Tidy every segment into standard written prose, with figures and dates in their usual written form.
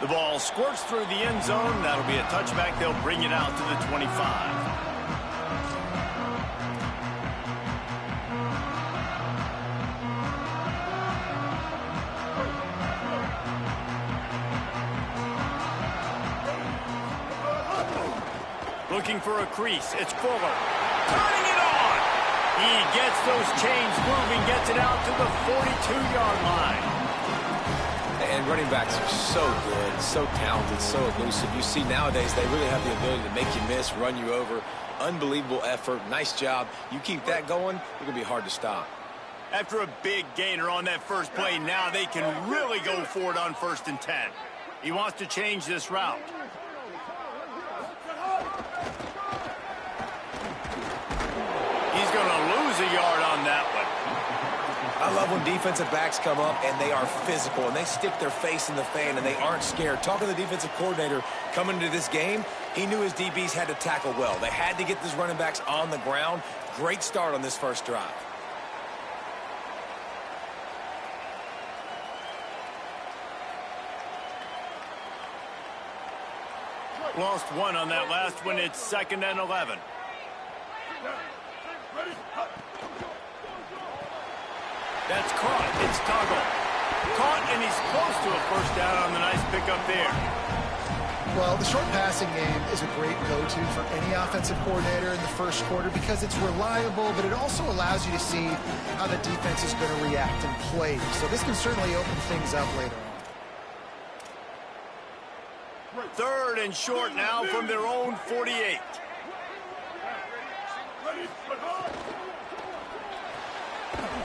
The ball squirts through the end zone. That'll be a touchback. They'll bring it out to the 25. Looking for a crease. It's Fuller. Turning it on. He gets those chains moving, gets it out to the 42-yard line. And running backs are so good, so talented, so elusive. You see nowadays they really have the ability to make you miss, run you over. Unbelievable effort. Nice job. You keep that going, it's going to be hard to stop. After a big gainer on that first play, now they can really go for it on 1st and 10. He wants to change this route. He's going to lose a yard on that one. I love when defensive backs come up and they are physical and they stick their face in the fan and they aren't scared. Talking to the defensive coordinator coming into this game, he knew his DBs had to tackle well. They had to get these running backs on the ground. Great start on this first drive. Lost one on that last one. It's 2nd and 11. That's caught. It's Toggle. Caught, and he's close to a first down on the nice pickup there. Well, the short passing game is a great go-to for any offensive coordinator in the first quarter because it's reliable, but it also allows you to see how the defense is going to react and play. So this can certainly open things up later on. 3rd and short now from their own 48.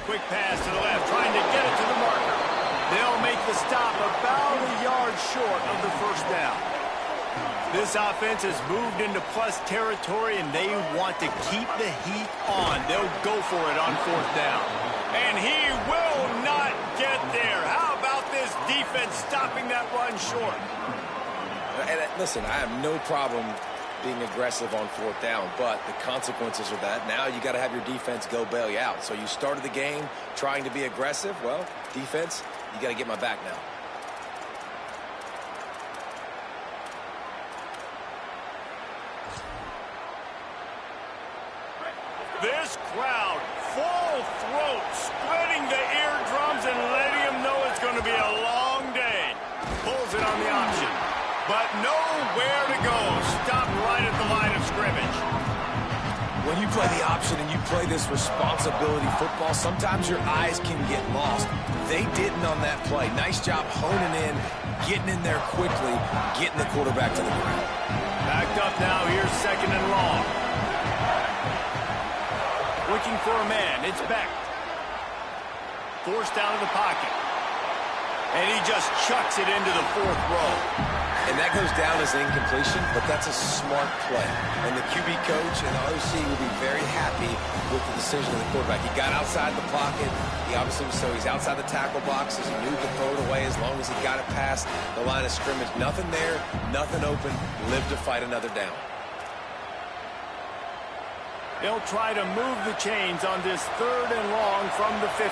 Quick pass to the left, trying to get it to the marker. They'll make the stop about a yard short of the first down. This offense has moved into plus territory, and they want to keep the heat on. They'll go for it on 4th down. And he will not get there. How about this defense stopping that run short? And listen, I have no problem being aggressive on 4th down, but the consequences of that, now you got to have your defense go bail you out. So you started the game trying to be aggressive. Well, defense, you got to get my back now. This crowd, full throat, splitting the eardrums and letting them know it's going to be a long day. Pulls it on the option, but nowhere to go. Stop right at the line of scrimmage. When you play the option and you play this responsibility football, sometimes your eyes can get lost. They didn't on that play. Nice job honing in, getting in there quickly, getting the quarterback to the ground. Backed up now. Here's 2nd and long. Looking for a man. It's Beck. Forced out of the pocket. And he just chucks it into the 4th row. And that goes down as an incompletion, but that's a smart play. And the QB coach and the OC will be very happy with the decision of the quarterback. He got outside the pocket. He obviously was so he's outside the tackle box. He knew to throw it away as long as he got it past the line of scrimmage. Nothing there, nothing open. Live to fight another down. They'll try to move the chains on this 3rd and long from the 50.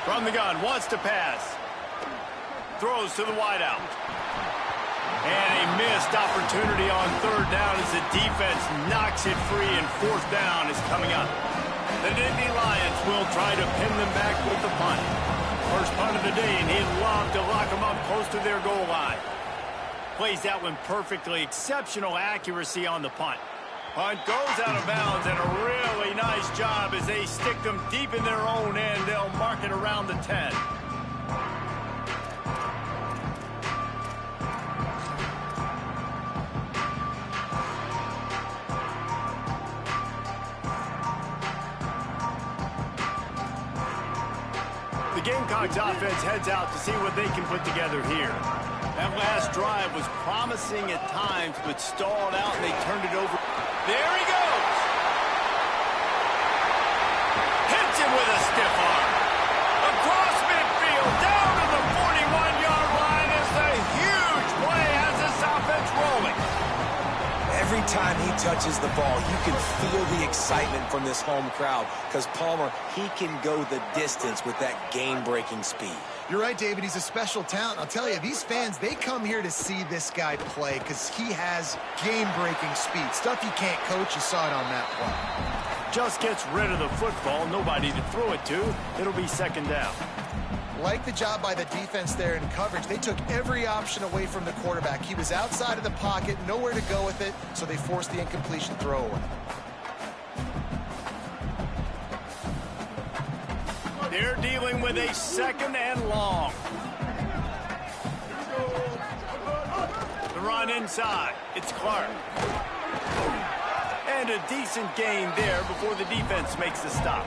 From the gun, wants to pass. Throws to the wideout. And a missed opportunity on 3rd down as the defense knocks it free, and 4th down is coming up. The Nittany Lions will try to pin them back with the punt. First punt of the day, and he'd love to lock them up close to their goal line. Plays that one perfectly. Exceptional accuracy on the punt. Punt goes out of bounds, and a really nice job as they stick them deep in their own end. They'll mark it around the 10. The Gamecocks offense heads out to see what they can put together here. That last drive was promising at times, but stalled out, and they turned it over. There he goes. Hits him with a stiff arm. Across midfield, down to the 41-yard line is the huge play as this offense rolling. Every time he touches the ball, you can feel the excitement from this home crowd because Palmer, he can go the distance with that game-breaking speed. You're right, David. He's a special talent. I'll tell you, these fans, they come here to see this guy play because he has game-breaking speed. Stuff you can't coach. You saw it on that play. Just gets rid of the football. Nobody to throw it to. It'll be second down. Like the job by the defense there in coverage. They took every option away from the quarterback. He was outside of the pocket, nowhere to go with it, so they forced the incompletion throwaway. They're dealing with a second and long. The run inside. It's Clark. And a decent gain there before the defense makes the stop.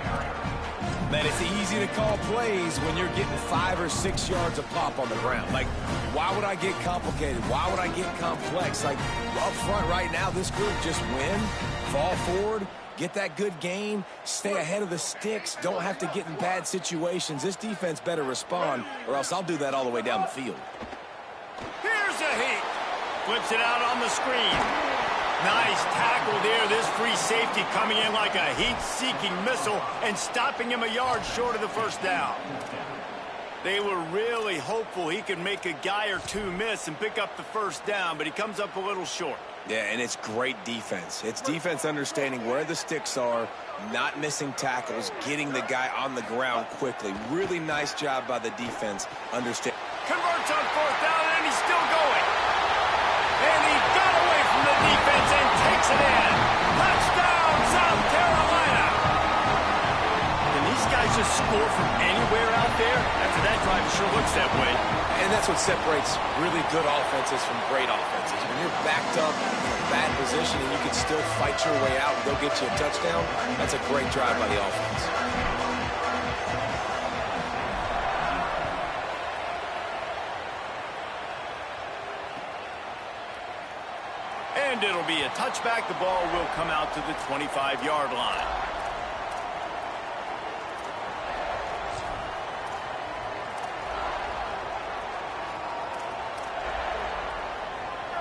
Man, it's easy to call plays when you're getting 5 or 6 yards of pop on the ground. Like, why would I get complicated? Why would I get complex? Like, up front right now, this group just win, fall forward, get that good gain, stay ahead of the sticks, don't have to get in bad situations. This defense better respond, or else I'll do that all the way down the field. Here's a heat. Flips it out on the screen. Nice tackle there. This free safety coming in like a heat-seeking missile and stopping him a yard short of the first down. They were really hopeful he could make a guy or two miss and pick up the first down, but he comes up a little short. Yeah, and it's great defense. It's defense understanding where the sticks are, not missing tackles, getting the guy on the ground quickly. Really nice job by the defense. Understand. Converts on fourth down, and he's still going. And he got away from the defense and takes it in. Touchdown, South Carolina. Can these guys just score from anywhere out there? After that drive, it sure looks that way. And that's what separates really good offenses from great offenses. When you're backed up in a bad position and you can still fight your way out and go get you a touchdown, that's a great drive by the offense. And it'll be a touchback. The ball will come out to the 25-yard line.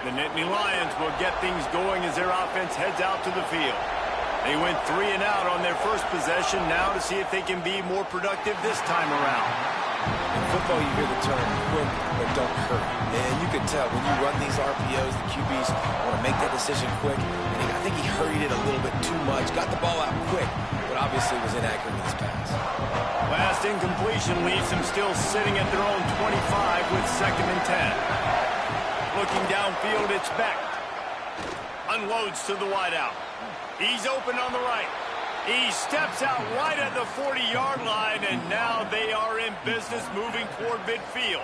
The Nittany Lions will get things going as their offense heads out to the field. They went 3 and out on their first possession, now to see if they can be more productive this time around. In football, you hear the term quick but don't hurt. And you can tell when you run these RPOs, the QBs want to make that decision quick. And I think he hurried it a little bit too much, got the ball out quick, but obviously was inaccurate in his pass. Last incompletion leaves them still sitting at their own 25 with 2nd and 10. Looking downfield, it's Beck. Unloads to the wideout. He's open on the right. He steps out right at the 40-yard line, and now they are in business moving toward midfield.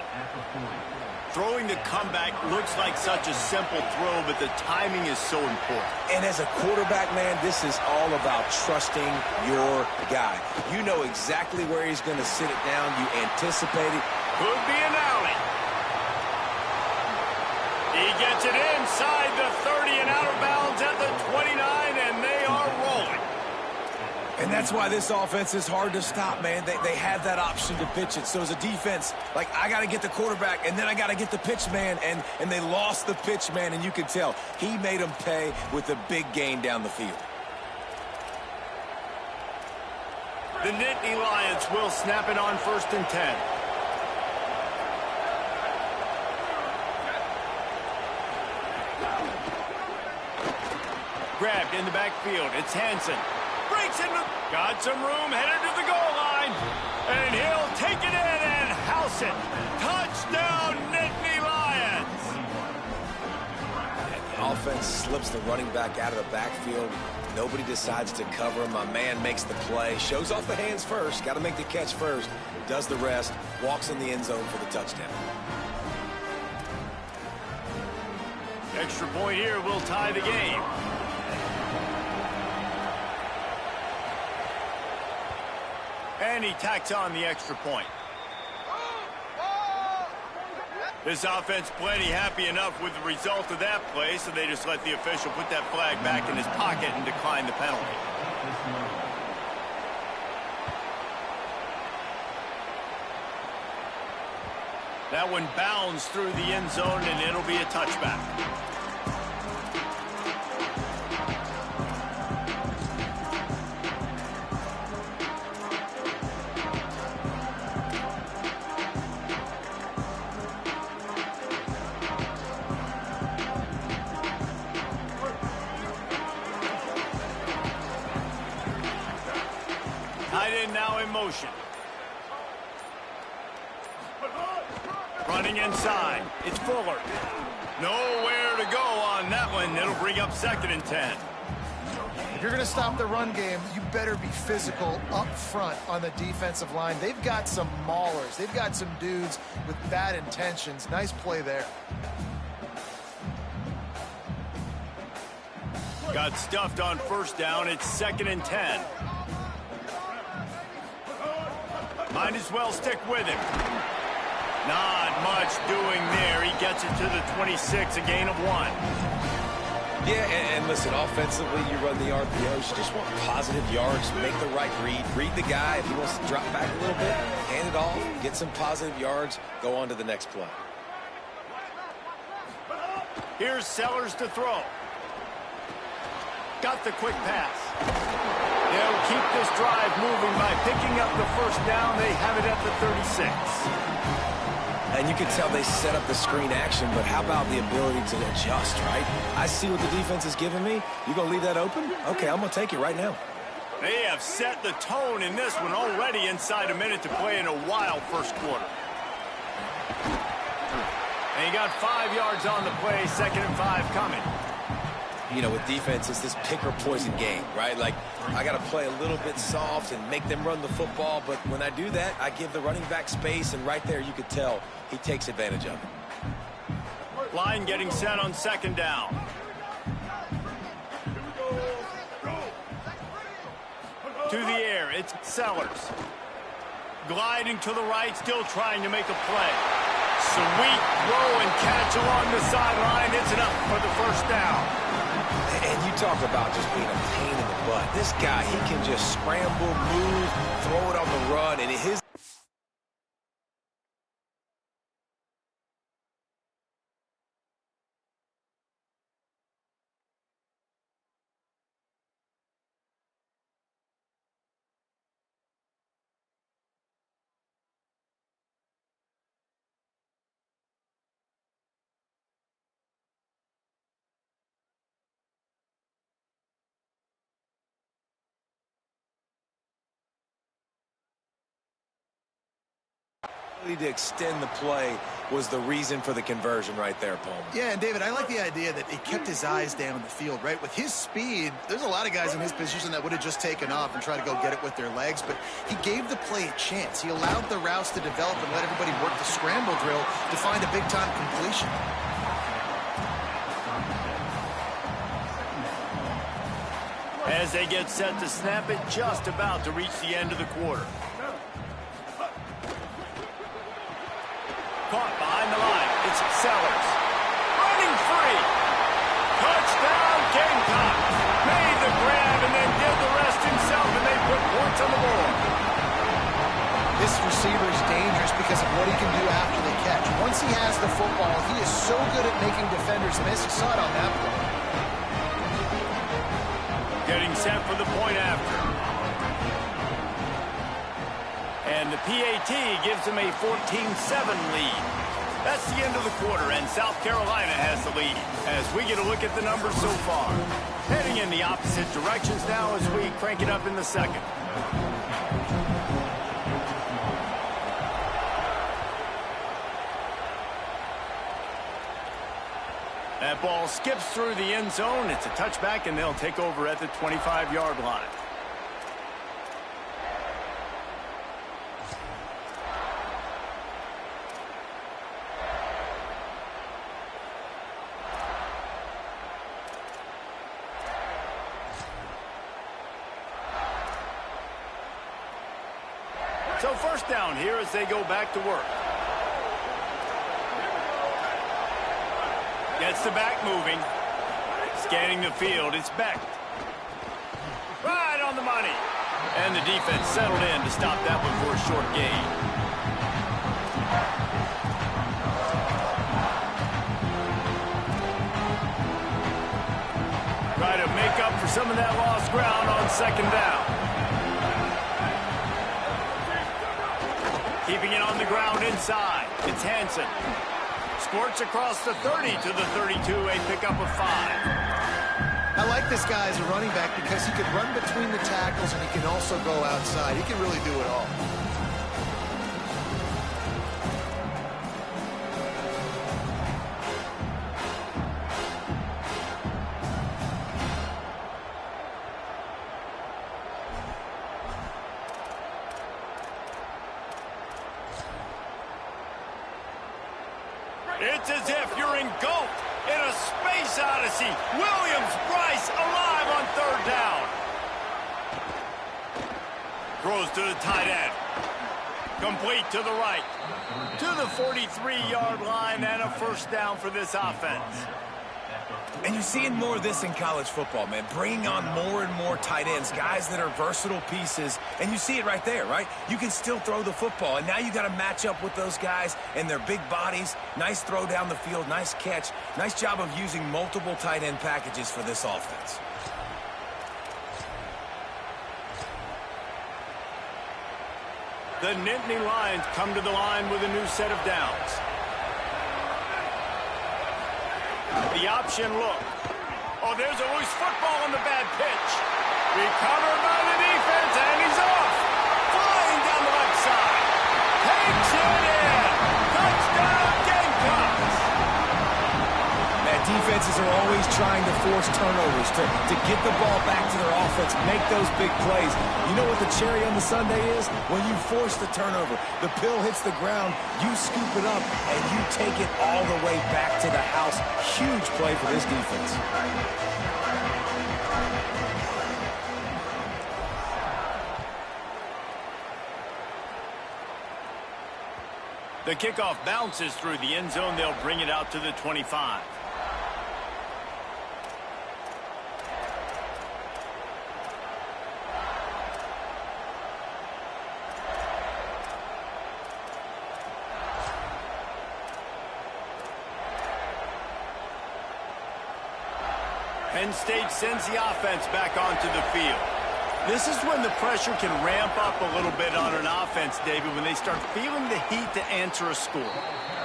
Throwing the comeback looks like such a simple throw, but the timing is so important. And as a quarterback, man, this is all about trusting your guy. You know exactly where he's going to sit it down. You anticipate it. Could be an alley. He gets it inside the 30 and out of bounds at the 29, and they are rolling. And that's why this offense is hard to stop, man. They have that option to pitch it. So as a defense, like, I got to get the quarterback, and then I got to get the pitch man, and they lost the pitch man, and you can tell. He made them pay with a big gain down the field. The Nittany Lions will snap it on 1st and 10. Grabbed in the backfield. It's Hansen. Breaks into... Got some room, headed to the goal line. And he'll take it in and house it. Touchdown, Nittany Lions. The offense slips the running back out of the backfield. Nobody decides to cover him. My man makes the play. Shows off the hands first. Got to make the catch first. Does the rest. Walks in the end zone for the touchdown. Extra point here will tie the game. And he tacks on the extra point. This offense plenty happy enough with the result of that play, so they just let the official put that flag back in his pocket and decline the penalty. That one bounds through the end zone, and it'll be a touchback. Tight end now in motion. Running inside. It's Fuller. Nowhere to go on that one. It'll bring up 2nd and 10. If you're going to stop the run game, you better be physical up front on the defensive line. They've got some maulers. They've got some dudes with bad intentions. Nice play there. Got stuffed on 1st down. It's 2nd and 10. Might as well stick with him. Not much doing there. He gets it to the 26, a gain of 1. Yeah, and listen, offensively, you run the RPOs. You just want positive yards, make the right read. Read the guy. If he wants to drop back a little bit, hand it off, get some positive yards, go on to the next play. Here's Sellers to throw. Got the quick pass. They'll keep this drive moving by picking up the 1st down. They have it at the 36. And you can tell they set up the screen action, but how about the ability to adjust, right? I see what the defense is giving me. You going to leave that open? Okay, I'm going to take it right now. They have set the tone in this one already inside a minute to play in a wild 1st quarter. And he got 5 yards on the play, 2nd and 5 coming. You know, with defense, it's this pick or poison game, right? Like, I got to play a little bit soft and make them run the football, but when I do that, I give the running back space, and right there you could tell he takes advantage of it. Line getting set on 2nd down. To the air, it's Sellers. Gliding to the right, still trying to make a play. Sweet throw and catch along the sideline. It's enough for the 1st down. And you talk about just being a pain in the butt. This guy, he can just scramble, move, throw it on the run, and his... to extend the play was the reason for the conversion right there, Paul. Yeah, and David, I like the idea that he kept his eyes down the field, right? With his speed, there's a lot of guys in his position that would have just taken off and tried to go get it with their legs, but he gave the play a chance. He allowed the routes to develop and let everybody work the scramble drill to find a big-time completion. As they get set to snap it, just about to reach the end of the quarter. Caught behind the line. It's Sellers. Running free. Touchdown, Gamecock. Made the grab and then did the rest himself, and they put points on the board. This receiver is dangerous because of what he can do after the catch. Once he has the football, he is so good at making defenders miss. You saw it on that play. Getting set for the point after. And the PAT gives them a 14-7 lead. That's the end of the quarter, and South Carolina has the lead. As we get a look at the numbers so far. Heading in the opposite directions now as we crank it up in the 2nd. That ball skips through the end zone. It's a touchback, and they'll take over at the 25-yard line. So 1st down here as they go back to work. Gets the back moving. Scanning the field, it's Beck. Right on the money. And the defense settled in to stop that one for a short gain. Try to make up for some of that lost ground on 2nd down. Keeping it on the ground inside. It's Hansen. Squirts across the 30 to the 32, a pickup of 5. I like this guy as a running back because he can run between the tackles and he can also go outside. He can really do it all. It's as if you're engulfed in a space odyssey. Williams-Brice alive on third down. Throws to the tight end. Complete to the right. To the 43-yard line and a first down for this offense. And you're seeing more of this in college football, man. Bringing on more and more tight ends, guys that are versatile pieces. And you see it right there, right? You can still throw the football. And now you got to match up with those guys and their big bodies. Nice throw down the field, nice catch. Nice job of using multiple tight end packages for this offense. The Nittany Lions come to the line with a new set of downs. The option look. Oh, there's a loose football on the bad pitch. Recovered by the defense, and he's off. Flying down the left side. Takes it in. Touchdown, Gamecocks. Man, defenses are always trying to force turnovers to get the ball back to their offense, make those big plays. You know what the cherry on the sundae is? When you force the turnover, the pill hits the ground, you scoop it up, and you take it all the way back to the house. Huge play for this defense. The kickoff bounces through the end zone. They'll bring it out to the 25. Penn State sends the offense back onto the field. This is when the pressure can ramp up a little bit on an offense, David, when they start feeling the heat to answer a score.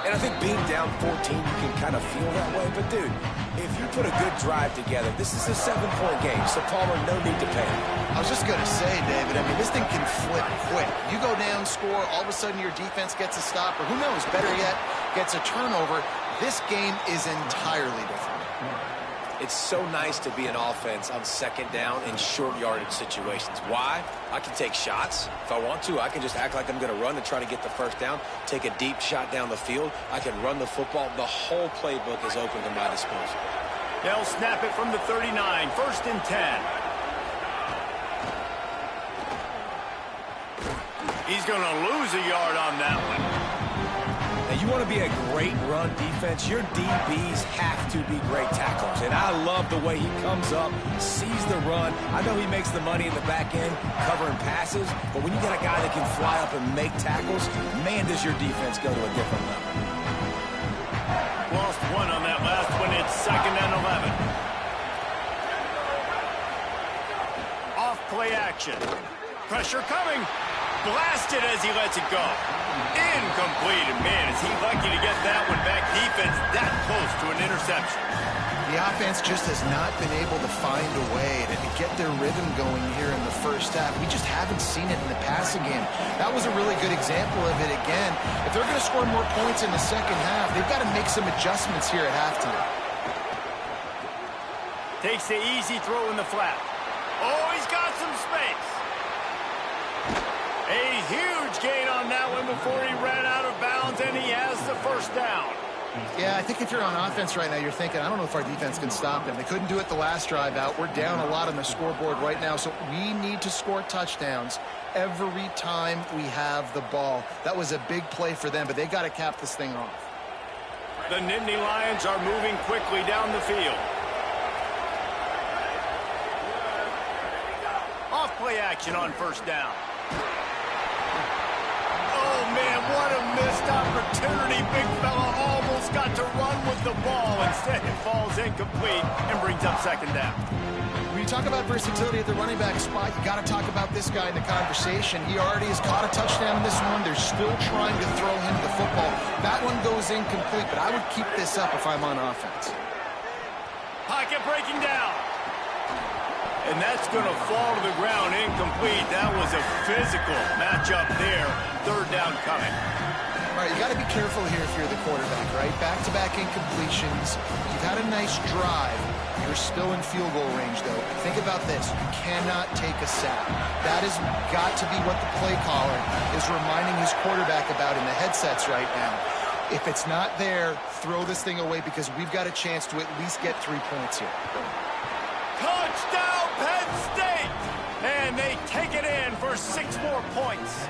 And I think being down 14, you can kind of feel that way. But, dude, if you put a good drive together, this is a 7-point game, so Palmer, no need to panic. I was just going to say, David, I mean, this thing can flip quick. You go down, score, all of a sudden your defense gets a stop, or who knows, better yet, gets a turnover. This game is entirely different. It's so nice to be an offense on second down in short yardage situations. Why? I can take shots. If I want to, I can just act like I'm going to run and try to get the first down, take a deep shot down the field. I can run the football. The whole playbook is open to my disposal. They'll snap it from the 39, first and 10. He's going to lose a yard on that one. Now, you want to be a great run defense, your DBs have to be great tacklers. And I love the way he comes up, sees the run. I know he makes the money in the back end covering passes, but when you got a guy that can fly up and make tackles, man, does your defense go to a different level. Lost one on that last one. It's second and 11. Off play action. Pressure coming. Blasted as he lets it go. Incomplete. And man, is he lucky to get that one back. Defense that close to an interception. The offense just has not been able to find a way to get their rhythm going here in the first half. We just haven't seen it in the passing game. That was a really good example of it again. If they're going to score more points in the second half, they've got to make some adjustments here at halftime. Takes the easy throw in the flat. Oh, he's got some space. A huge gain on that one before he ran out of bounds, and he has the first down. Yeah, I think if you're on offense right now, you're thinking, I don't know if our defense can stop them. They couldn't do it the last drive out. We're down a lot on the scoreboard right now, so we need to score touchdowns every time we have the ball. That was a big play for them, but they got to cap this thing off. The Nittany Lions are moving quickly down the field. Off play action on first down. Oh, man, what a missed opportunity. Big fella almost got to run with the ball. Instead, it falls incomplete and brings up second down. When you talk about versatility at the running back spot, you got to talk about this guy in the conversation. He already has caught a touchdown in this one. They're still trying to throw him the football. That one goes incomplete, but I would keep this up if I'm on offense. Pocket breaking down. And that's going to fall to the ground incomplete. That was a physical matchup there. Third down coming. All right, you got to be careful here if you're the quarterback, right? Back-to-back incompletions. You've had a nice drive. You're still in field goal range, though. Think about this. You cannot take a sack. That has got to be what the play caller is reminding his quarterback about in the headsets right now. If it's not there, throw this thing away because we've got a chance to at least get 3 points here. Touchdown, Penn State! And they take it in for 6 more points.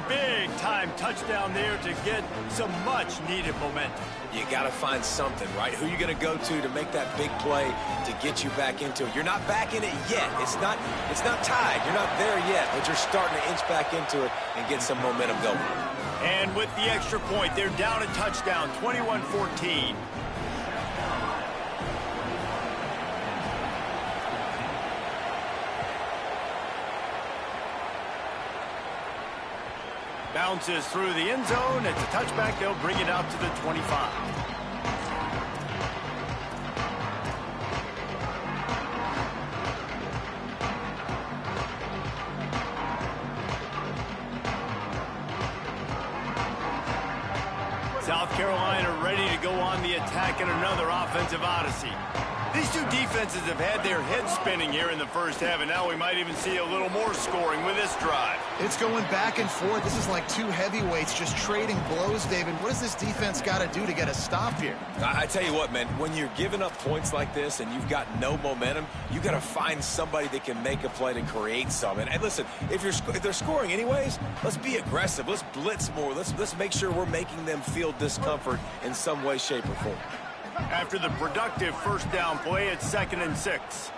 Big-time touchdown there to get some much-needed momentum. You got to find something, right? Who you going to go to make that big play to get you back into it? You're not back in it yet. It's not tied. You're not there yet, but you're starting to inch back into it and get some momentum going. And with the extra point, they're down a touchdown, 21-14. Bounces through the end zone. It's a touchback. They'll bring it out to the 25. South Carolina ready to go on the attack in another offensive odyssey. These two defenses have had their heads spinning here in the first half, and now we might even see a little more scoring with this drive. It's going back and forth. This is like two heavyweights just trading blows, David. What does this defense got to do to get a stop here? I tell you what, man, when you're giving up points like this and you've got no momentum, you got to find somebody that can make a play to create some. And listen, if they're scoring anyways, let's be aggressive. Let's blitz more. Let's make sure we're making them feel discomfort in some way, shape, or form. After the productive first down play, it's 2nd and 6.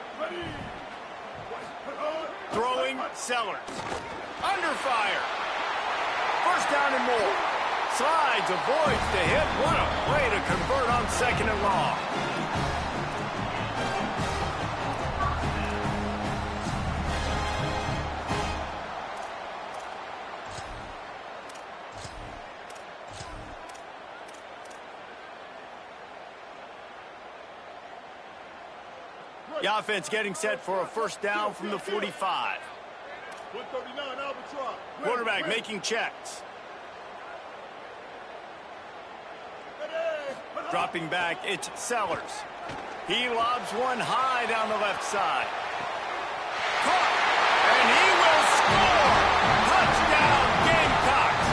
Throwing, Sellers. Under fire. First down and more. Slides, avoids the hit. What a play to convert on 2nd and long. The offense getting set for a first down from the 45. Quarterback making checks. Dropping back, it's Sellers. He lobs one high down the left side. Caught, and he will score! Touchdown, Gamecocks!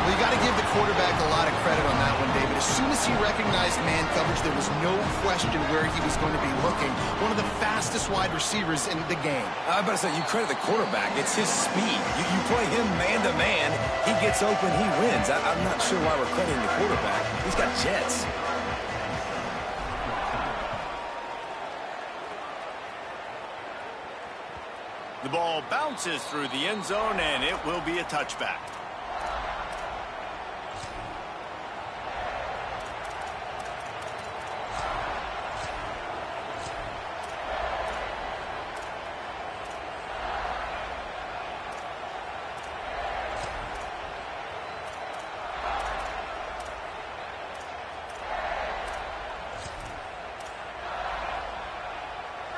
Well, you got to give the quarterback a lot of credit on that one, David. As soon as he recognized man coverage, there was no question where he was going to be looking. One of the fastest wide receivers in the game. I better say, you credit the quarterback. It's his speed. You play him man-to-man, he gets open, he wins. I'm not sure why we're crediting the quarterback. He's got jets. The ball bounces through the end zone, and it will be a touchback.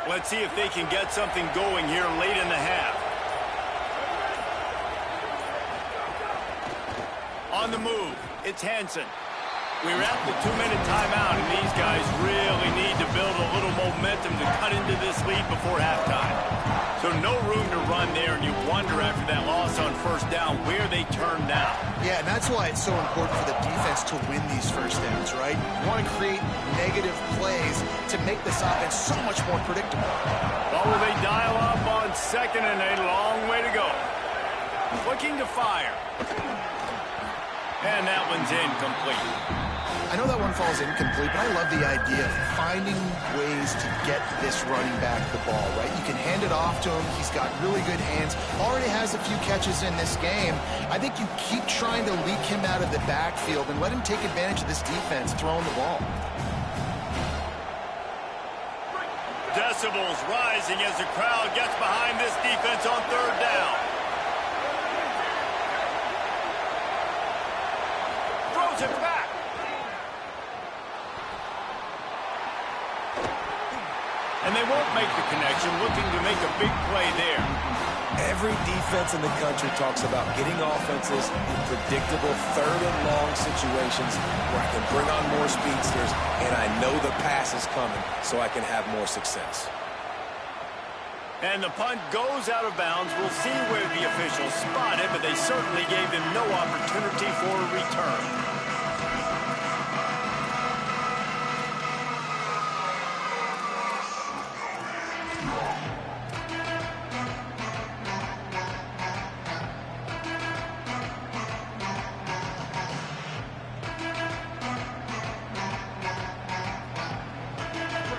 Let's see if they can get something going here late in the half. On the move, it's Hansen. We're at the 2-minute timeout, and these guys really need to build a little momentum to cut into this lead before halftime. So no room to run there, and you wonder after that loss on first down where they turn down. Yeah, and that's why it's so important for the defense to win these first downs, right? You want to create negative plays to make this offense so much more predictable. Well, will they dial up on 2nd and a long way to go? Looking to fire. And that one's incomplete. I know that one falls incomplete, but I love the idea of finding ways to get this running back the ball, right? You can hand it off to him. He's got really good hands. Already has a few catches in this game. I think you keep trying to leak him out of the backfield and let him take advantage of this defense throwing the ball. Decibels rising as the crowd gets behind this defense on third down. Throws it back. And they won't make the connection, looking to make a big play there. Every defense in the country talks about getting offenses in predictable third and long situations where I can bring on more speedsters and I know the pass is coming so I can have more success. And the punt goes out of bounds. We'll see where the officials spot it, but they certainly gave him no opportunity for a return.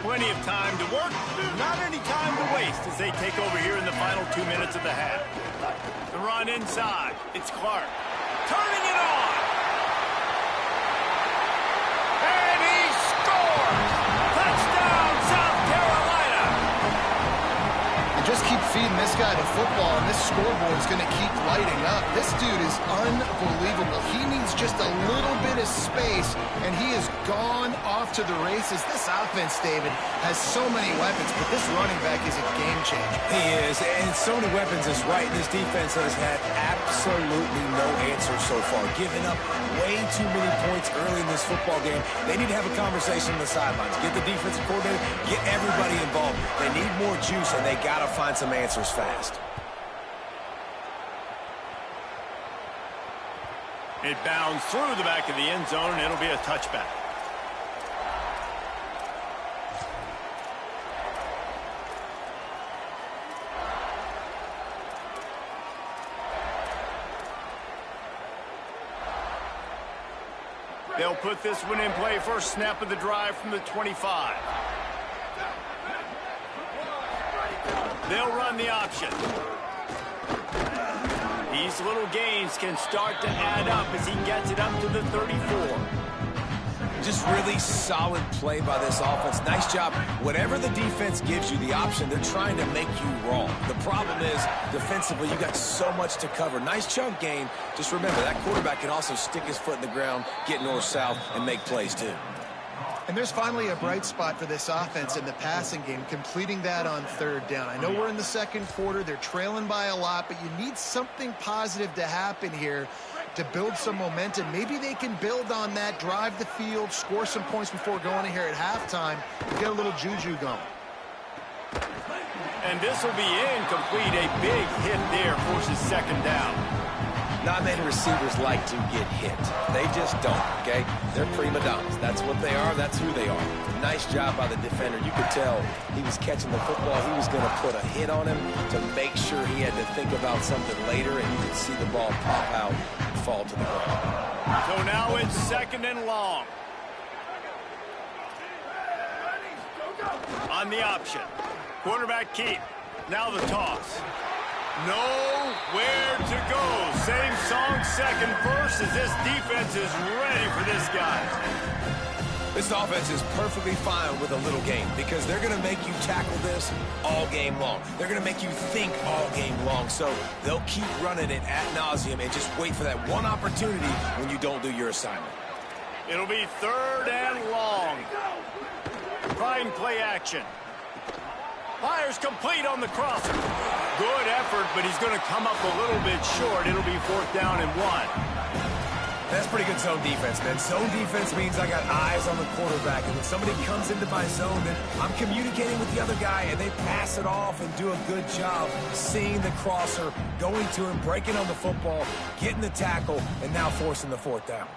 Plenty of time to work, not any time to waste as they take over here in the final 2 minutes of the half. The run inside, it's Clark, turning it on! And he scores! Touchdown, South Carolina! You just keep feeding this guy the football, and this scoreboard is going to keep lighting up. This dude is unbelievable. He needs just a little bit of space, and he has gone off to the races. This offense, David, has so many weapons, but this running back is a game changer. He is, and so many weapons is right. This defense has had absolutely no answer so far, giving up way too many points early in this football game. They need to have a conversation on the sidelines. Get the defensive coordinator, get everybody involved. They need more juice, and they got to find some answers fast. It bounds through the back of the end zone, and it'll be a touchback. They'll put this one in play. First snap of the drive from the 25. They'll run the option. These little gains can start to add up as he gets it up to the 34. Just really solid play by this offense. Nice job. Whatever the defense gives you the option, they're trying to make you wrong. The problem is, defensively, you got so much to cover. Nice chunk gain. Just remember, that quarterback can also stick his foot in the ground, get north-south, and make plays too. And there's finally a bright spot for this offense in the passing game, completing that on third down. I know we're in the second quarter. They're trailing by a lot, but you need something positive to happen here to build some momentum. Maybe they can build on that, drive the field, score some points before going in here at halftime, and get a little juju going. And this will be incomplete. A big hit there forces second down. Not many receivers like to get hit. They just don't, okay? They're prima donnas. That's what they are. That's who they are. Nice job by the defender. You could tell he was catching the football. He was going to put a hit on him to make sure he had to think about something later, and you could see the ball pop out and fall to the ground. So now it's second and long. On the option. Quarterback keep. Now the toss. Nowhere to go. Same song, second verse, as this defense is ready for this guy. This offense is perfectly fine with a little game because they're going to make you tackle this all game long. They're going to make you think all game long. So they'll keep running it ad nauseum and just wait for that one opportunity when you don't do your assignment. It'll be third and long. Trying play action. Fires complete on the crosser. Good effort, but he's going to come up a little bit short. It'll be fourth down and 1. That's pretty good zone defense, man. Zone defense means I got eyes on the quarterback, and when somebody comes into my zone, then I'm communicating with the other guy, and they pass it off and do a good job seeing the crosser, going to him, breaking on the football, getting the tackle, and now forcing the fourth down.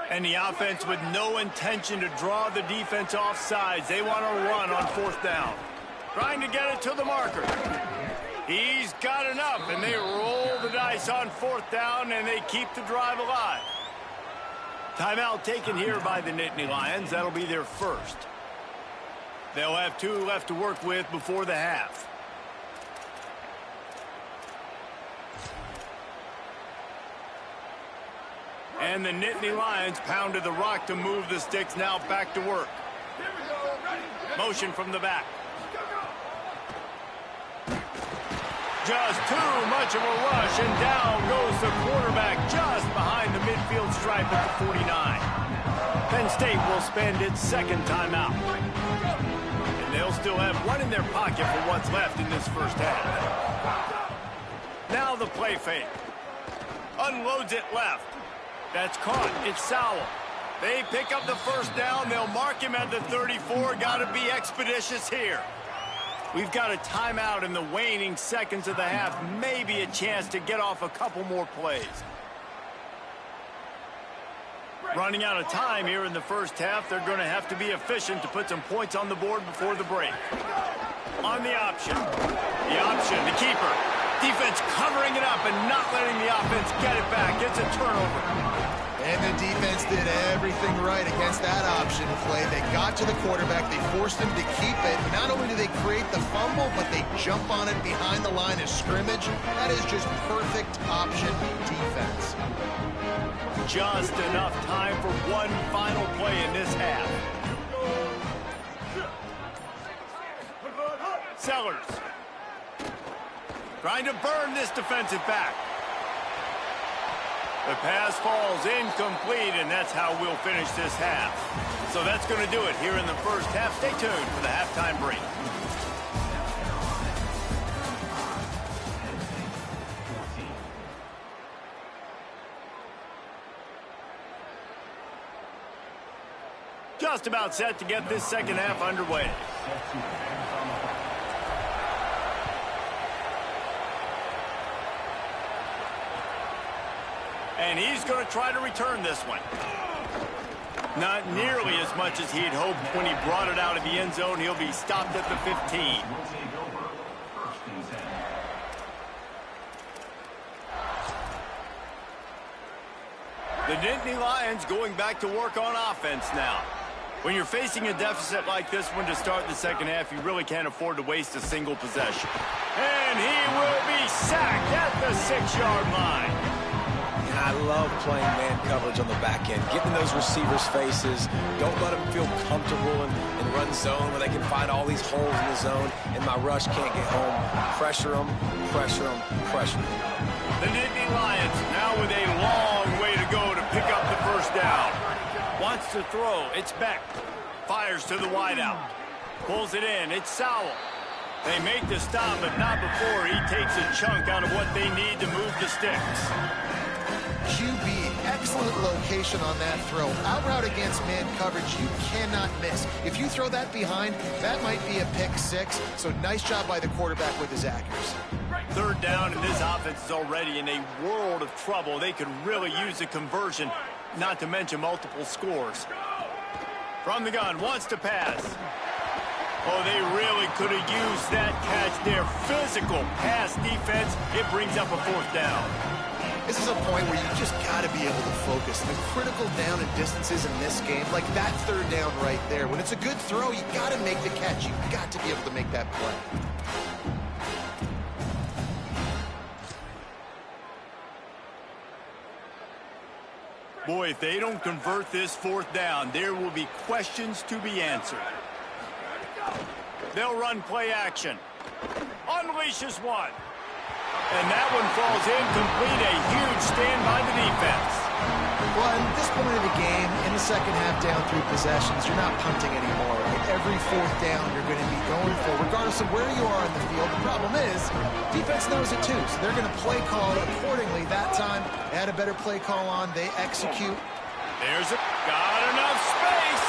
And the offense with no intention to draw the defense off sides. They want to run on fourth down. Trying to get it to the marker. He's got enough, and they roll the dice on fourth down, and they keep the drive alive. Timeout taken here by the Nittany Lions. That'll be their first. They'll have 2 left to work with before the half. And the Nittany Lions pounded the rock to move the sticks. Now back to work. Motion from the back. Just too much of a rush, and down goes the quarterback just behind the midfield stripe at the 49. Penn State will spend its second timeout. And they'll still have one in their pocket for what's left in this first half. Now the play fake. Unloads it left. That's caught. It's Sowell. They pick up the first down. They'll mark him at the 34. Got to be expeditious here. We've got a timeout in the waning seconds of the half. Maybe a chance to get off a couple more plays. Running out of time here in the first half. They're going to have to be efficient to put some points on the board before the break. On the option. The option, the keeper. Defense covering it up and not letting the offense get it back. It's a turnover. And the defense did everything right against that option play. They got to the quarterback. They forced him to keep it. Not only do they create the fumble, but they jump on it behind the line of scrimmage. That is just perfect option defense. Just enough time for one final play in this half. Sellers trying to burn this defensive back. The pass falls incomplete, and that's how we'll finish this half. So that's going to do it here in the first half. Stay tuned for the halftime break. Just about set to get this second half underway. And he's going to try to return this one. Not nearly as much as he'd hoped when he brought it out of the end zone. He'll be stopped at the 15. The Nittany Lions going back to work on offense now. When you're facing a deficit like this one to start the second half, you really can't afford to waste a single possession. And he will be sacked at the 6-yard line. I love playing man coverage on the back end, getting those receivers' faces. Don't let them feel comfortable in run zone where they can find all these holes in the zone, and my rush can't get home. Pressure them, pressure them, pressure them. The Nittany Lions now with a long way to go to pick up the first down. Wants to throw. It's Beck. Fires to the wideout. Pulls it in. It's Sowell. They make the stop, but not before he takes a chunk out of what they need to move the sticks. QB, excellent location on that throw. Out route against man coverage, you cannot miss. If you throw that behind, that might be a pick six. So nice job by the quarterback with his accuracy. Third down, and this offense is already in a world of trouble. They could really use a conversion, not to mention multiple scores. From the gun, wants to pass. Oh, they really could have used that catch there. Physical pass defense. It brings up a fourth down. This is a point where you just got to be able to focus. The critical down and distances in this game, like that third down right there. When it's a good throw, you got to make the catch. You got to be able to make that play. Boy, if they don't convert this fourth down, there will be questions to be answered. They'll run play action. Unleashes one. And that one falls incomplete. A huge stand by the defense. Well, at this point of the game, in the second half down 3 possessions, you're not punting anymore, right? Every fourth down you're going to be going for, regardless of where you are in the field. The problem is, defense knows it too, so they're going to play call accordingly. That time, they had a better play call on. They execute. Got enough space.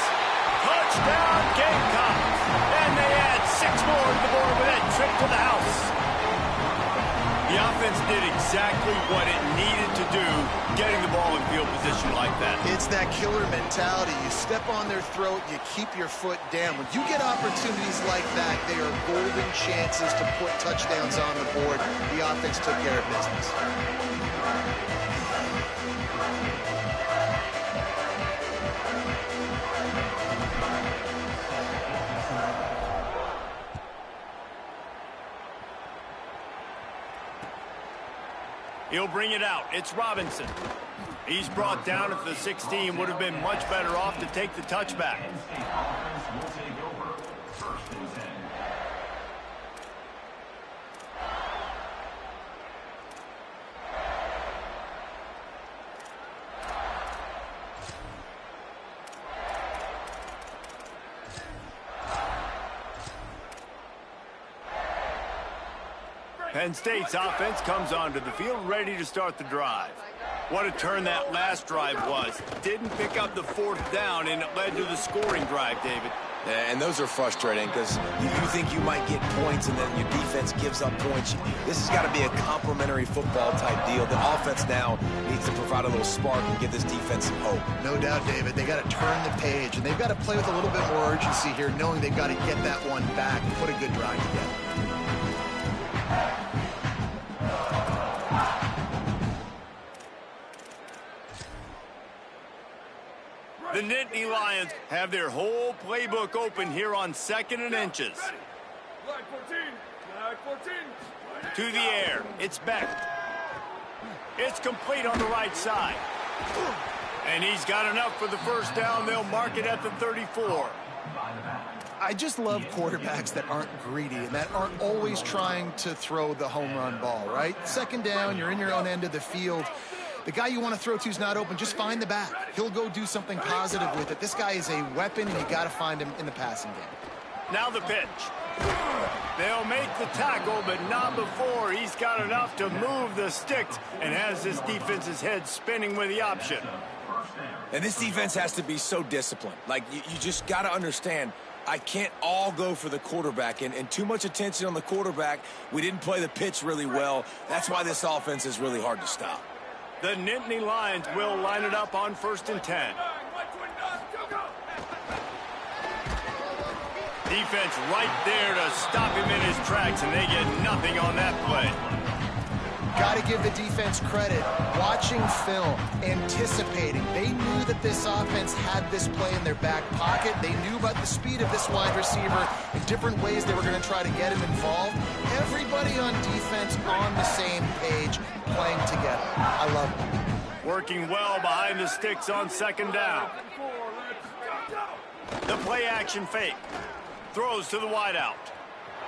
Touchdown, Gamecocks. And they add 6 more to the board with that trip to the house. The offense did exactly what it needed to do, getting the ball in field position like that. It's that killer mentality. You step on their throat, you keep your foot down. When you get opportunities like that, they are golden chances to put touchdowns on the board. The offense took care of business. He'll bring it out. It's Robinson. He's brought down at the 16. Would have been much better off to take the touchback. Penn State's offense comes onto the field ready to start the drive. What a turn that last drive was. Didn't pick up the fourth down, and it led to the scoring drive, David. Yeah, and those are frustrating because you think you might get points and then your defense gives up points. This has got to be a complementary football type deal. The offense now needs to provide a little spark and give this defense some hope. No doubt, David. They got to turn the page, and they've got to play with a little bit more urgency here, knowing they've got to get that one back and put a good drive together. The Nittany Lions have their whole playbook open here on 2nd and inches. To the air. It's Beck. It's complete on the right side. And he's got enough for the first down. They'll mark it at the 34. I just love quarterbacks that aren't greedy and that aren't always trying to throw the home run ball, right? 2nd down, you're in your own end of the field. The guy you want to throw to is not open. Just find the back. He'll go do something positive with it. This guy is a weapon, and you got to find him in the passing game. Now the pitch. They'll make the tackle, but not before he's got enough to move the sticks and has this defense's head spinning with the option. And this defense has to be so disciplined. Like, you just got to understand, I can't all go for the quarterback, and too much attention on the quarterback. We didn't play the pitch really well. That's why this offense is really hard to stop. The Nittany Lions will line it up on 1st and 10. Defense right there to stop him in his tracks, and they get nothing on that play. Got to give the defense credit. Watching film, anticipating. They knew that this offense had this play in their back pocket. They knew about the speed of this wide receiver and different ways they were going to try to get him involved. Everybody on defense on the same page, playing together. I love it. Working well behind the sticks on 2nd down. The play action fake. Throws to the wideout.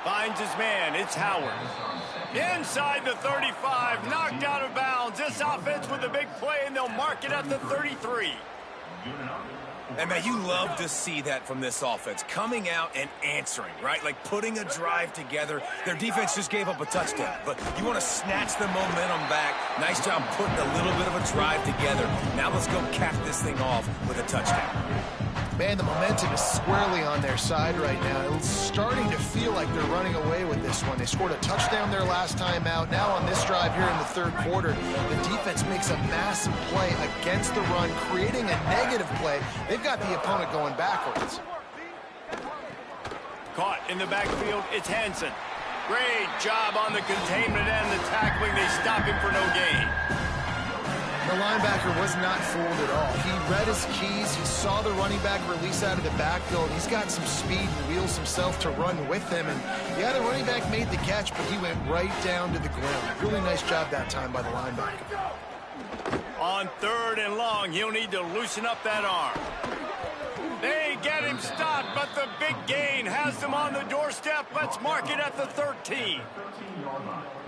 Finds his man. It's Howard. Inside the 35. Knocked out of bounds. This offense with a big play, and they'll mark it at the 33. And, man, you love to see that from this offense. Coming out and answering, right? Like putting a drive together. Their defense just gave up a touchdown. But you want to snatch the momentum back. Nice job putting a little bit of a drive together. Now let's go cap this thing off with a touchdown. Man, the momentum is squarely on their side right now. It's starting to feel like they're running away with this one. They scored a touchdown their last time out. Now on this drive here in the 3rd quarter, the defense makes a massive play against the run, creating a negative play. They've got the opponent going backwards. Caught in the backfield, it's Hansen. Great job on the containment and the tackling. They stop him for no gain. The linebacker was not fooled at all. He read his keys. He saw the running back release out of the backfield. He's got some speed and wheels himself to run with them. And, yeah, the running back made the catch, but he went right down to the ground. Really nice job that time by the linebacker. On 3rd and long, he'll need to loosen up that arm. They get him stopped, but the big gain has them on the doorstep. Let's mark it at the 13.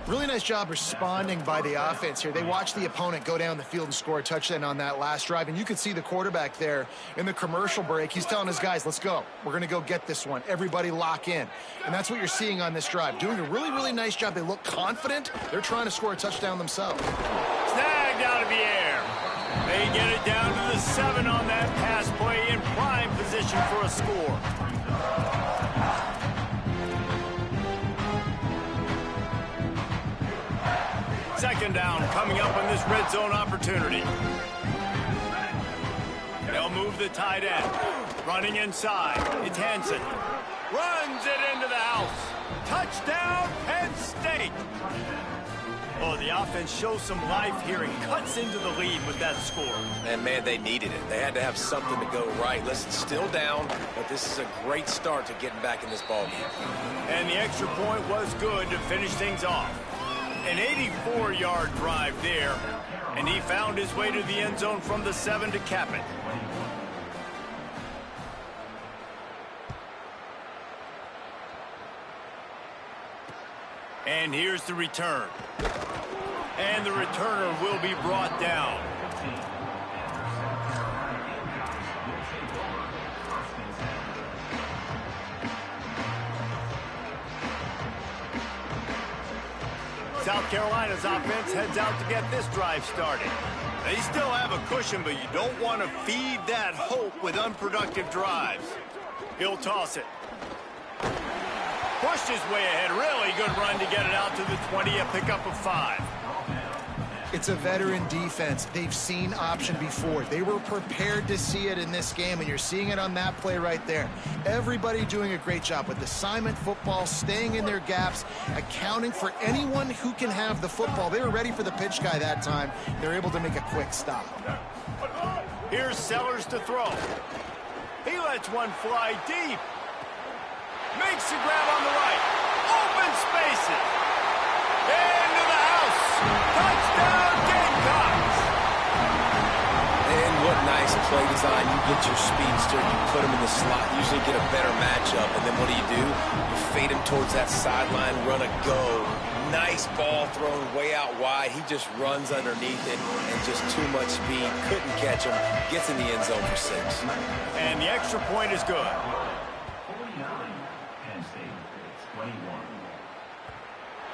Really nice job responding by the offense here. They watched the opponent go down the field and score a touchdown on that last drive, and you could see the quarterback there in the commercial break. He's telling his guys, let's go. We're going to go get this one. Everybody lock in. And that's what you're seeing on this drive. Doing a really, really nice job. They look confident. They're trying to score a touchdown themselves. Snagged out of the air. They get it down to the 7 on that pass play in prime position for a score. Second down coming up on this red zone opportunity. They'll move the tight end. Running inside. It's Hansen. Runs it into the house. Touchdown, Penn State. Oh, the offense shows some life here and cuts into the lead with that score. And, man, they needed it. They had to have something to go right. Listen, still down, but this is a great start to getting back in this ballgame. And the extra point was good to finish things off. An 84-yard drive there, and he found his way to the end zone from the 7 to cap it. And here's the return. And the returner will be brought down. South Carolina's offense heads out to get this drive started. They still have a cushion, but you don't want to feed that hope with unproductive drives. He'll toss it. Pushed his way ahead. Really good run to get it out to the 20, a pickup of 5. It's a veteran defense. They've seen option before. They were prepared to see it in this game, and you're seeing it on that play right there. Everybody doing a great job with assignment football, staying in their gaps, accounting for anyone who can have the football. They were ready for the pitch guy that time. They're able to make a quick stop. Here's Sellers to throw. He lets one fly deep. Makes the grab on the right. Open spaces. Into the house. Touchdown, Gamecocks. And what nice play design. You get your speedster, you put him in the slot, usually get a better matchup. And then what do? You fade him towards that sideline, run a go. Nice ball thrown way out wide. He just runs underneath it and just too much speed. Couldn't catch him. Gets in the end zone for 6. And the extra point is good.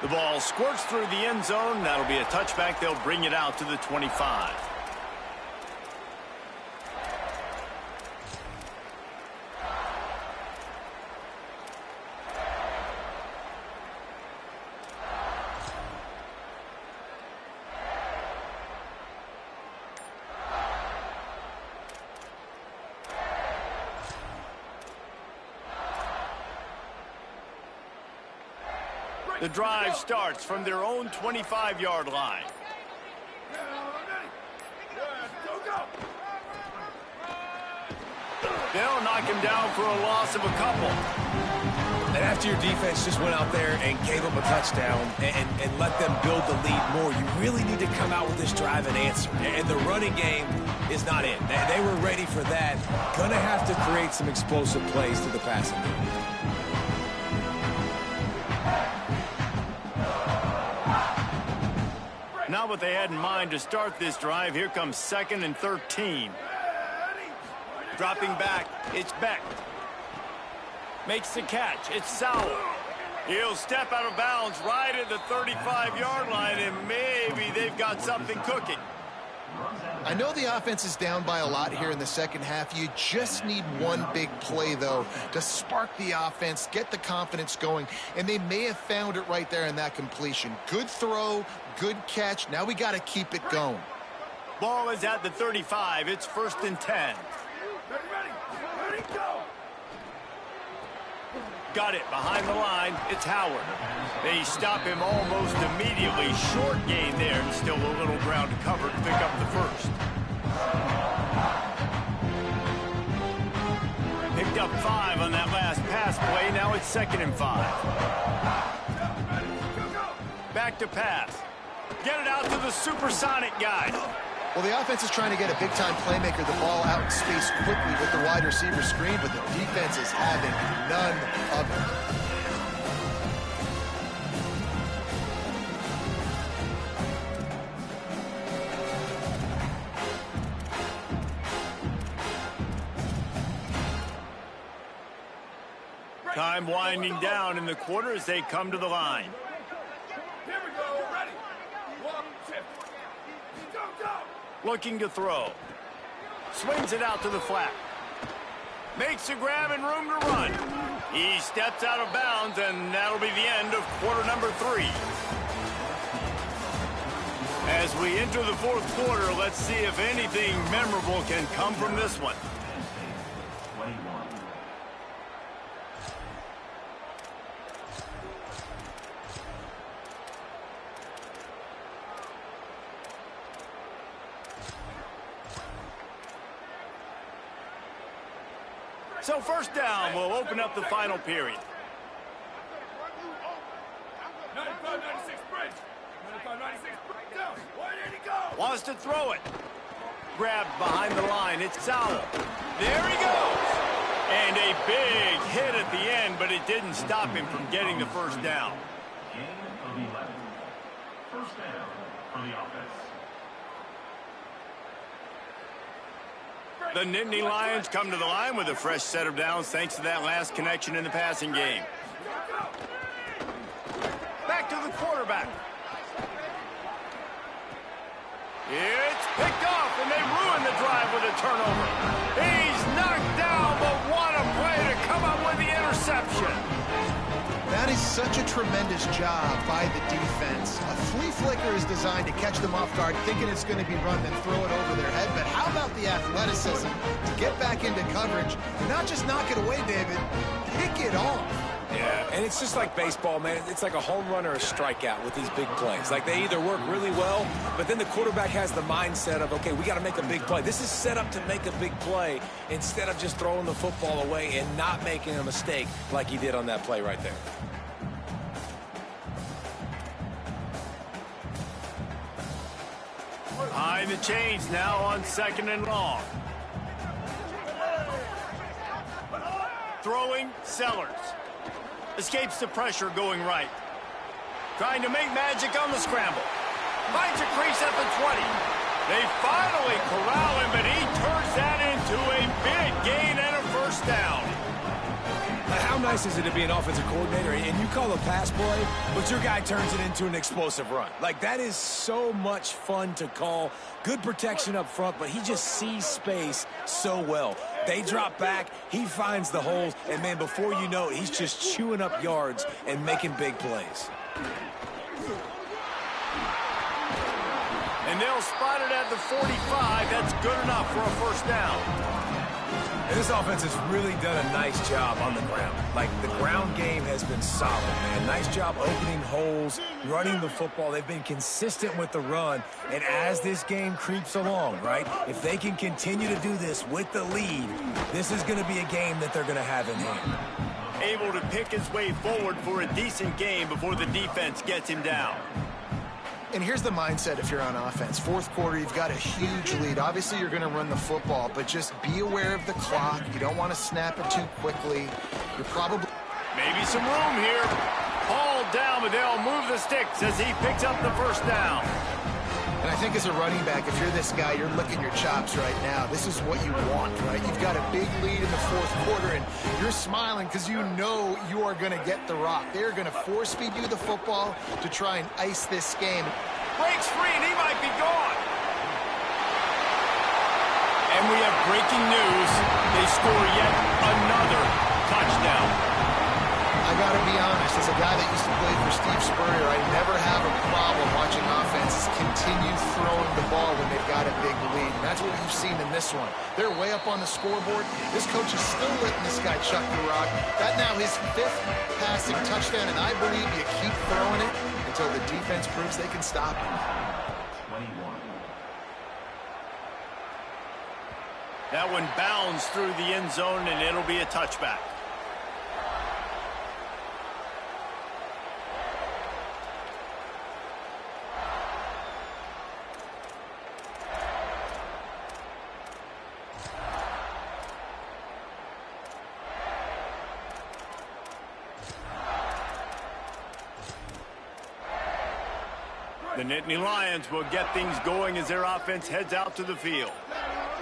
The ball squirts through the end zone. That'll be a touchback. They'll bring it out to the 25. The drive starts from their own 25-yard line. They'll knock him down for a loss of a couple. And after your defense just went out there and gave them a touchdown and let them build the lead more, you really need to come out with this drive and answer. And the running game is not in. They were ready for that. Gonna have to create some explosive plays to the passing game. Not what they had in mind to start this drive. Here comes 2nd and 13. Dropping back, it's Beck. Makes the catch, it's Sauer. He'll step out of bounds right at the 35-yard line, and maybe they've got something cooking. I know the offense is down by a lot here in the second half. You just need one big play, though, to spark the offense, get the confidence going, and they may have found it right there in that completion. Good throw, good catch. Now we got to keep it going. Ball is at the 35. It's 1st and 10. Ready, go. Got it behind the line. It's Howard. They stop him almost immediately. Short gain there, and still a little ground to cover to pick up the 1st. Picked up 5 on that last pass play. Now it's 2nd and 5. Back to pass. Get it out to the supersonic guy. Well, the offense is trying to get a big-time playmaker the ball out in space quickly with the wide receiver screen, but the defense is having none of it. Time winding down in the quarter as they come to the line. Here we go, ready. 1, 2, go. Looking to throw. Swings it out to the flat. Makes a grab and room to run. He steps out of bounds, and that'll be the end of quarter number 3. As we enter the 4th quarter, let's see if anything memorable can come from this one. So 1st down will open up the final period. 95, 96, bridge. 95, 96, down. Where did he go? Wants to throw it. Grabbed behind the line. It's Sauer. There he goes. And a big hit at the end, but it didn't stop him from getting the 1st down. Gain of 11. 1st down for the offense. The Nittany Lions come to the line with a fresh set of downs thanks to that last connection in the passing game. Back to the quarterback. It's picked off, and they ruin the drive with a turnover. He's knocked down, but what a play to come up with the interception. That is such a tremendous job by the defense. A flea flicker is designed to catch them off guard, thinking it's going to be run, then throw it over their head. But how about the athleticism to get back into coverage and not just knock it away, David, pick it off. Yeah, and it's just like baseball, man. It's like a home run or a strikeout with these big plays. Like, they either work really well, but then the quarterback has the mindset of, okay, we got to make a big play. This is set up to make a big play instead of just throwing the football away and not making a mistake like he did on that play right there. Behind the chains now on 2nd and long. Throwing, Sellers. Escapes the pressure going right. Trying to make magic on the scramble. Finds a crease at the 20. They finally corral him, but he turns that into a big gain and a first down. How nice is it to be an offensive coordinator and you call a pass play, but your guy turns it into an explosive run? Like, that is so much fun to call. Good protection up front, but he just sees space so well. They drop back, he finds the holes, and, man, before you know it, he's just chewing up yards and making big plays. And they'll spot it at the 45. That's good enough for a first down. And this offense has really done a nice job on the ground. Like, the ground game has been solid, man. Nice job opening holes, running the football. They've been consistent with the run. And as this game creeps along, right, if they can continue to do this with the lead, this is going to be a game that they're going to have in hand. Able to pick his way forward for a decent game before the defense gets him down. And here's the mindset if you're on offense. Fourth quarter, you've got a huge lead. Obviously, you're going to run the football, but just be aware of the clock. You don't want to snap it too quickly. You're probably... Maybe some room here. Hauled down, but they'll move the sticks as he picks up the first down. And I think as a running back, if you're this guy, you're licking your chops right now. This is what you want, right? You've got a big lead in the fourth quarter, and you're smiling because you know you are going to get the rock. They're going to force feed you the football to try and ice this game. Breaks free, and he might be gone. And we have breaking news. They score yet another touchdown. I got to be honest, as a guy that used to play for Steve Spurrier, I never have a problem watching offenses continue throwing the ball when they've got a big lead. And that's what you've seen in this one. They're way up on the scoreboard. This coach is still letting this guy chuck the rock. That now his 5th passing touchdown, and I believe you keep throwing it until the defense proves they can stop him. 21. That one bounds through the end zone, and it'll be a touchback. The Nittany Lions will get things going as their offense heads out to the field.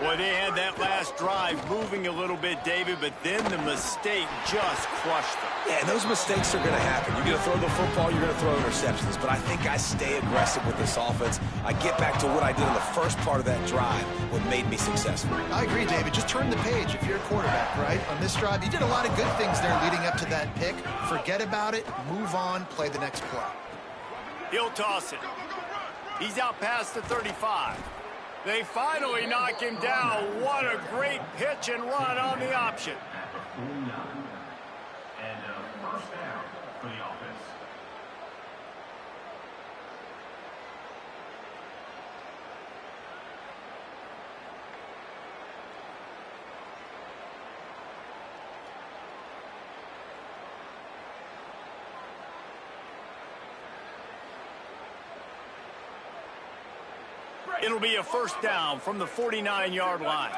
Boy, they had that last drive moving a little bit, David, but then the mistake just crushed them. Yeah, and those mistakes are going to happen. You're going to throw the football, you're going to throw interceptions. But I think I stay aggressive with this offense. I get back to what I did in the first part of that drive, what made me successful. I agree, David. Just turn the page if you're a quarterback, right? On this drive, you did a lot of good things there leading up to that pick. Forget about it, move on, play the next play. He'll toss it. He's out past the 35. They finally knock him down. What a great pitch and run on the option. At the 49. And a first down for the offense. It'll be a first down from the 49-yard line.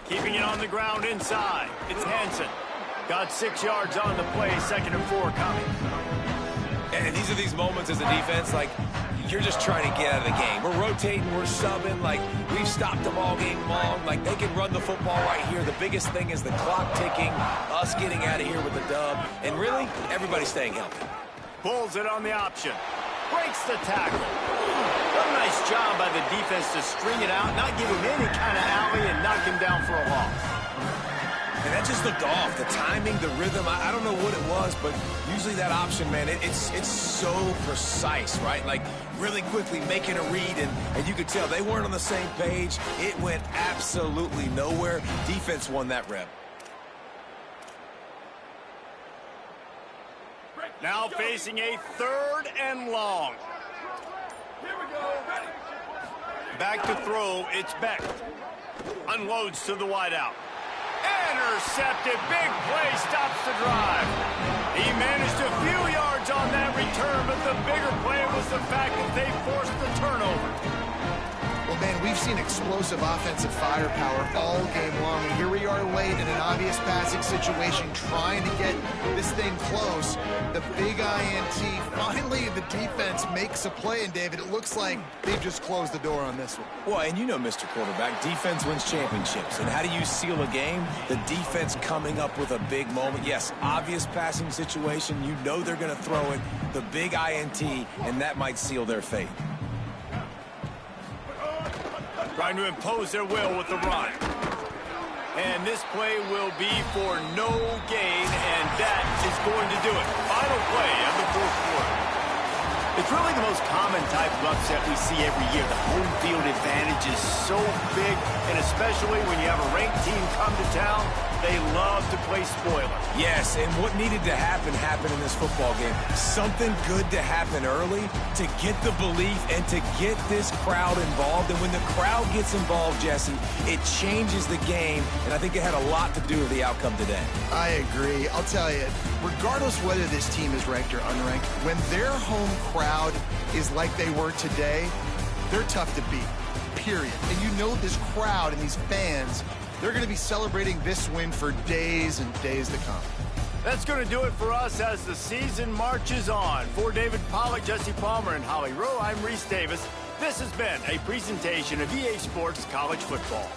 Keeping it on the ground inside. It's Hansen. Got 6 yards on the play, 2nd and 4 coming. And these are these moments as a defense, like, you're just trying to get out of the game. We're rotating, we're subbing, like, we've stopped them all game long. Like, they can run the football right here. The biggest thing is the clock ticking, us getting out of here with the dub. And really, everybody's staying healthy. Pulls it on the option. Breaks the tackle. What a nice job by the defense to string it out, not give him any kind of alley, and knock him down for a loss. And that just looked off. The timing, the rhythm, I don't know what it was, but usually that option, man, it's so precise, right? Like, really quickly making a read, and you could tell they weren't on the same page. It went absolutely nowhere. Defense won that rep. Now facing a 3rd and long. Here we go. Ready. Back to throw, it's Beck. Unloads to the wideout. Intercepted, big play, stops the drive. He managed a few yards on that return, but the bigger play was the fact that they forced the turnover. Well, man, we've seen explosive offensive firepower all game long, and here we are late in an obvious passing situation trying to get this thing close. The big INT, finally the defense makes a play, and David, it looks like they've just closed the door on this one. Well, and you know, Mr. Quarterback, defense wins championships. And how do you seal a game? The defense coming up with a big moment. Yes, obvious passing situation. You know they're going to throw it. The big INT, and that might seal their fate. Trying to impose their will with the run. And this play will be for no gain, and that is going to do it. Final play of the 4th quarter. It's really the most common type of upset we see every year. The home field advantage is so big, and especially when you have a ranked team come to town, they love to play spoiler. Yes, and what needed to happen happened in this football game. Something good to happen early to get the belief and to get this crowd involved. And when the crowd gets involved, Jesse, it changes the game, and I think it had a lot to do with the outcome today. I agree. I'll tell you, regardless whether this team is ranked or unranked, when their home crowd is like they were today, they're tough to beat, period. And you know this crowd and these fans, they're going to be celebrating this win for days and days to come. That's going to do it for us as the season marches on. For David Pollack, Jesse Palmer, and Holly Rowe, I'm Reese Davis. This has been a presentation of EA Sports College Football.